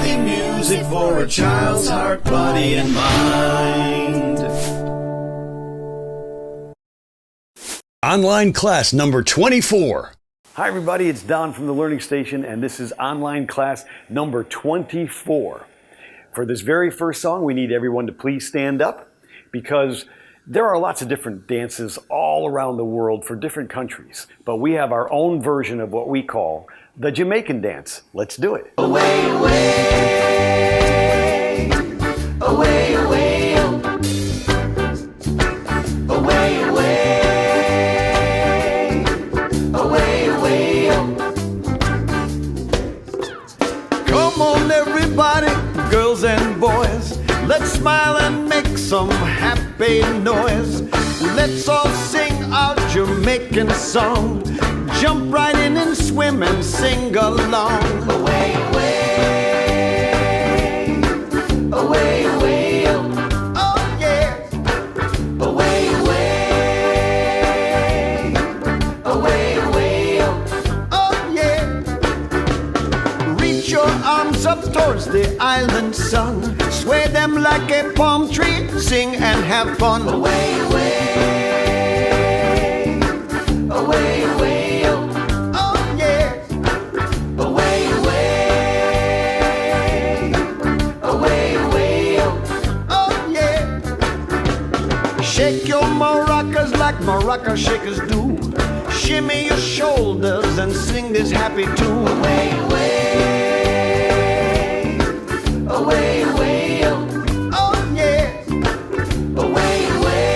happy music for a child's heart, body, and mind. Online class number 24. Hi everybody, it's Don from The Learning Station, and this is online class number 24. For this very first song, we need everyone to please stand up, because there are lots of different dances all around the world for different countries, but we have our own version of what we call the Jamaican dance. Let's do it. Away, away, away, away, away, away, away, away. Come on everybody, girls and boys, let's smile and make some happy noise. Let's all sing our Jamaican song. Jump right in and swim and sing along. Away, away, away, away, oh yeah. away, away, away, away. Oh yeah. Reach your arms up towards the island sun. Sway them like a palm tree. Sing and have fun. Away, away, away, away, Oh yeah. away, away, away, away. Oh yeah. Shake your maracas like maraca shakers do. Shimmy your shoulders and sing this happy tune. Away, away, away, away, Oh yeah. away, away,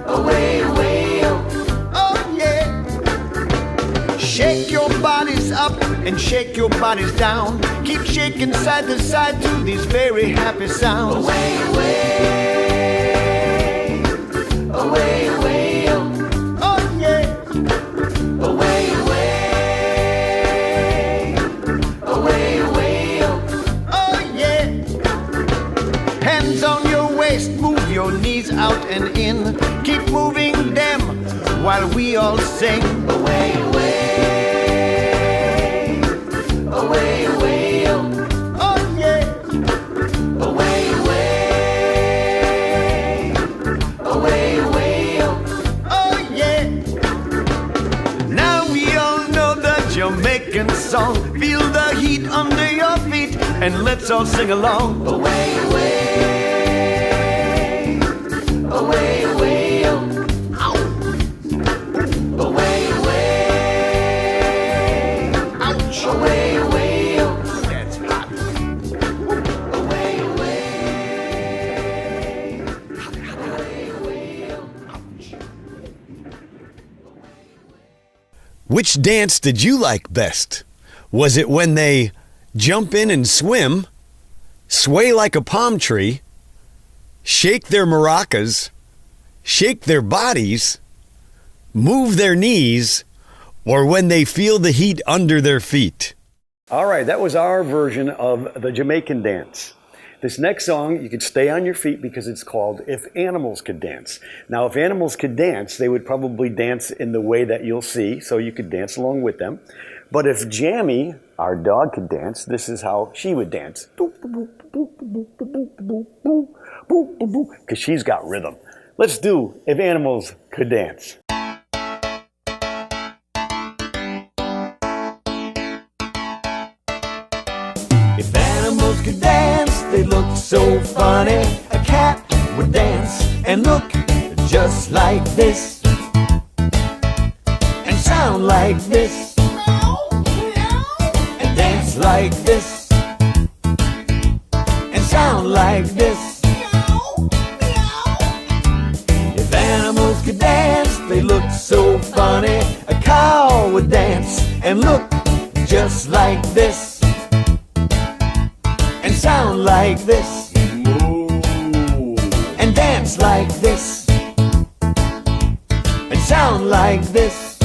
away, away. Oh yeah. Shake your bodies up and shake your bodies down. Keep shaking side to side to these very happy sounds. Away, away, away, away, Oh yeah. away, away, away, away. Oh yeah. Hands on your waist, move your knees out and in. Keep moving them while we all sing. Away, away, away, away, Oh yeah. away, away, away, away. Oh yeah. Now we all know the Jamaican song. Feel the heat under your feet and let's all sing along. Away, away, away, away, away, away, Ouch. away, away, That's hot. away, away, Which dance did you like best? Was it when they jump in and swim, sway like a palm tree, shake their maracas, shake their bodies, move their knees, or when they feel the heat under their feet? All right, that was our version of the Jamaican dance. This next song, you could stay on your feet because it's called If Animals Could Dance. Now, if animals could dance, they would probably dance in the way that you'll see, so you could dance along with them. But if Jammy, our dog, could dance, this is how she would dance. Because she's got rhythm. Let's do If Animals Could Dance. If animals could dance, they look so funny. A cat would dance and look just like this, and sound like this, and dance like this, and sound like this. If animals could dance, they look so funny. A cow would dance and look just like this, and sound like this, and dance like this, and sound like this.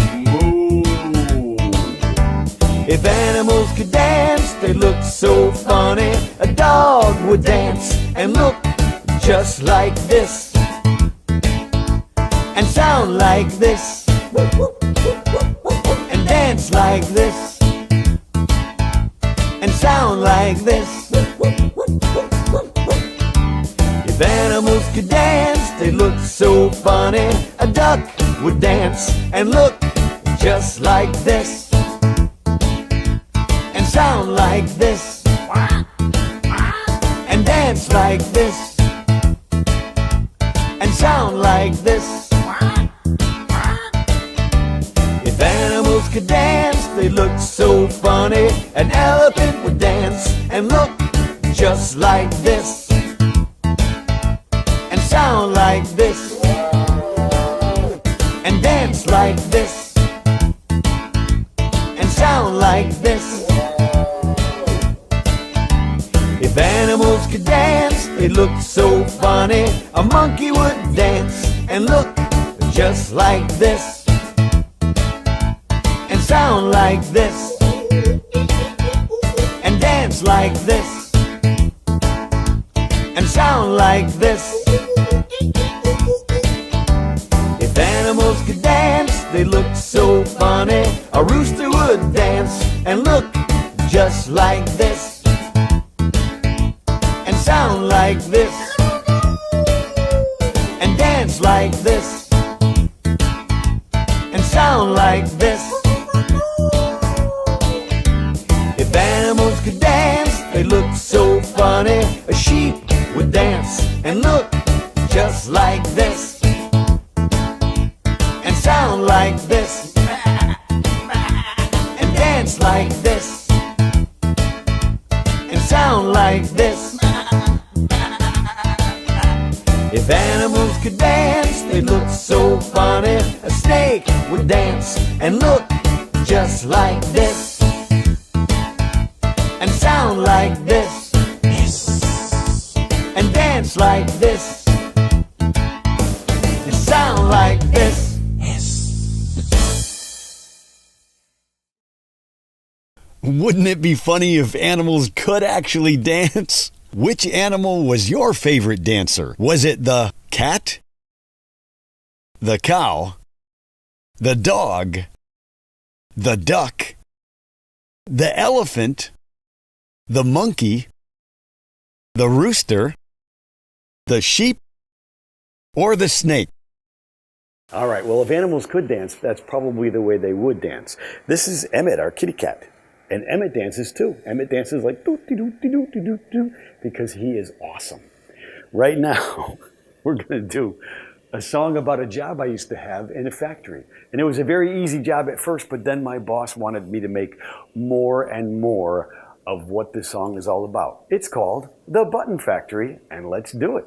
If animals could dance, they look so funny. A dog would dance and look just like this, and sound like this, and dance like this, sound like this. If animals could dance, they look so funny. A duck would dance and look just like this, and sound like this, and dance like this, and sound like this. If animals could dance, they look so funny. An elephant would dance and look just like this, and sound like this, and dance like this, and sound like this. If animals could dance, they look so funny. A monkey would dance and look just like this, and sound like this, and dance like this, and sound like this. If animals could dance, they look so funny. A rooster would dance and look just like this, and sound like this, and dance like this, and sound like this. If animals could dance, they look so funny. A sheep would dance and look just like this, and sound like this, and dance like this, and sound like this. If animals could dance, they look so funny. A snake would dance and look just like this, and sound like this, and dance like this, and sound like this. Wouldn't it be funny if animals could actually dance? Which animal was your favorite dancer? Was it the cat, the cow, the dog, the duck, the elephant, the monkey, the rooster, the sheep, or the snake? All right, well, if animals could dance, that's probably the way they would dance. This is Emmett, our kitty cat. And Emmett dances too. Emmett dances like doo-doo-doo-doo-doo-doo, because he is awesome. Right now, we're going to do a song about a job I used to have in a factory. And it was a very easy job at first, but then my boss wanted me to make more and more of what this song is all about. It's called The Button Factory, and let's do it.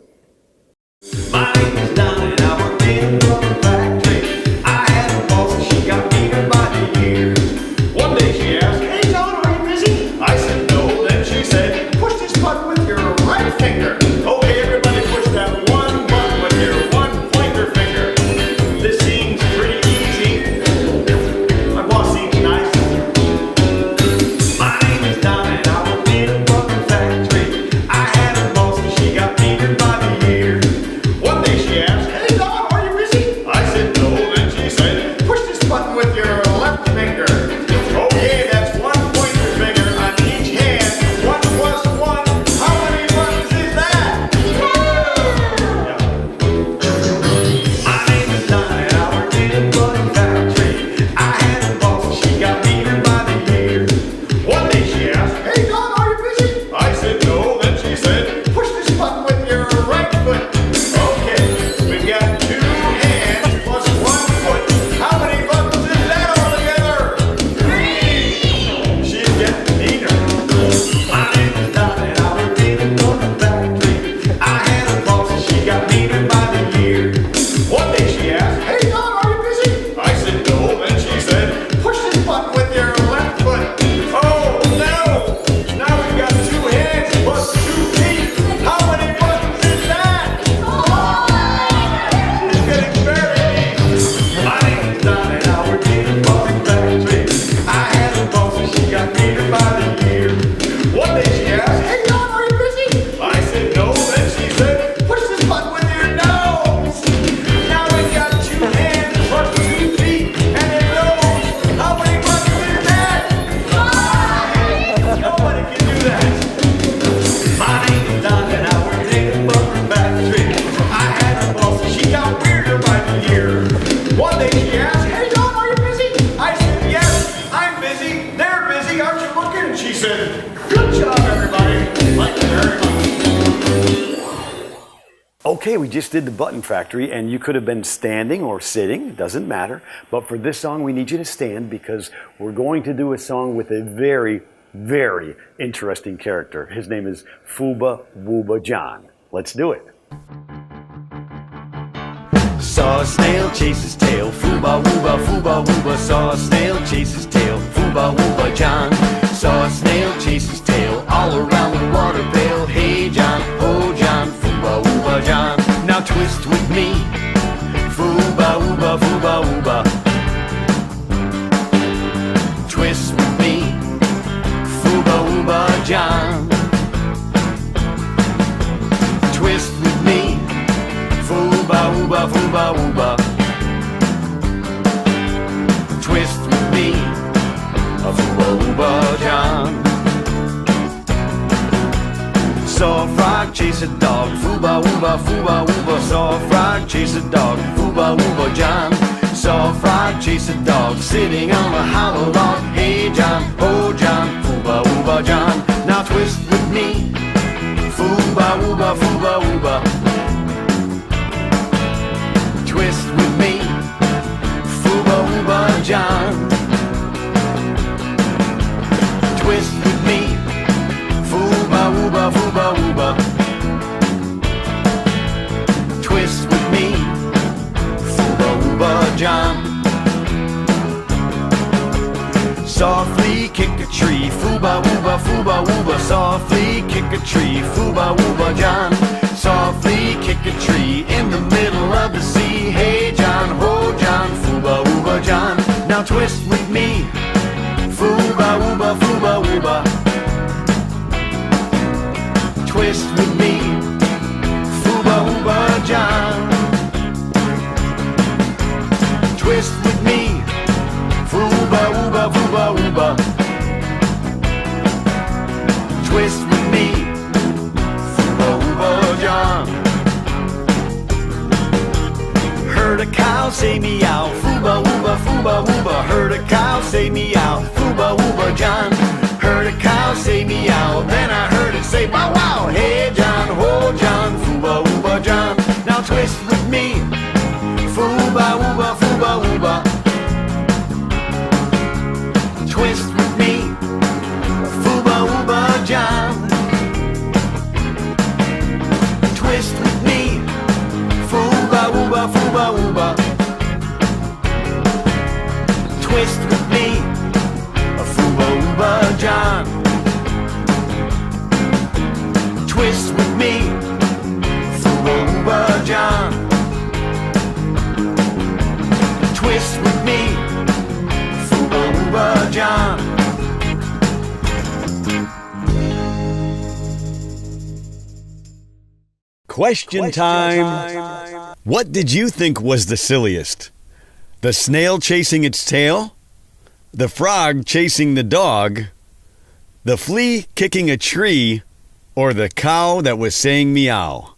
My name is Don and I work in the factory. I had a boss and she got beaten by the year. One day she asked, "Hey Don, are you busy?" I said no. Then she said, "Push this button with your right finger." Okay, everybody push that one button with your one pointer finger. This seems pretty easy. My boss seems nice. My name is Don and I work in the factory. I had a boss and she got beaten by the year. One day she asked, said, "Good job, everybody. Thank you very much." Okay, we just did the Button Factory, and you could have been standing or sitting, it doesn't matter. But for this song, we need you to stand because we're going to do a song with a very, very interesting character. His name is Wubba John. Let's do it. Saw a snail chase his tail, Fooba, Wooba, saw a snail chase his tail, Fooba, Wubba John. Saw a snail chase his tail all around the water pail. Hey John, oh John, Fooba, Wubba John. Now twist with me, Fooba, Wooba, Wooba. Twist with me, Fooba, Wubba John. Twist with me, Fooba, Wooba, Wooba. Twist with me, a Fooba, Wooba John. Saw a frog chase a dog, Fooba, Wooba, saw a frog chase a dog, Fooba, Wooba John. Saw a frog chase a dog sitting on a hollow log. Hey John, oh John, Fooba, Wooba John. Now twist with me, Fooba, Wooba. Twist with me, Fooba, Wooba John. Twist with me, Fooba, Wooba. Twist with me, Fooba, Wooba John. Saw a flea kick a tree, Fooba, Wooba. Saw a flea kick a tree, Fooba, Wooba John. Saw a flea kick a tree in the middle of the sea. Hey John, oh John, Fooba, Wooba John. Now twist with me, Fooba, Wooba. Twist with me, Fooba, Wooba John. Twist with me, Fooba, Wooba. Twist with me, Fooba, Wooba John. Heard a cow say meow, Fooba, Wooba. Heard a cow say meow, Fooba, Wooba John. Heard a cow say meow, then I heard it say wow wow. Hey John, oh John, Fooba, Wooba John. Now twist with me, Fooba, Wooba. Twist with me, Fooba, Wooba John. Twist with me, Fooba, Wooba. Twist with me, a Fooba, Wooba John. Twist with me, Fooba, Wooba John. Twist with me, Fooba, Wooba John. Question time. What did you think was the silliest? The snail chasing its tail? The frog chasing the dog? The flea kicking a tree? Or the cow that was saying meow?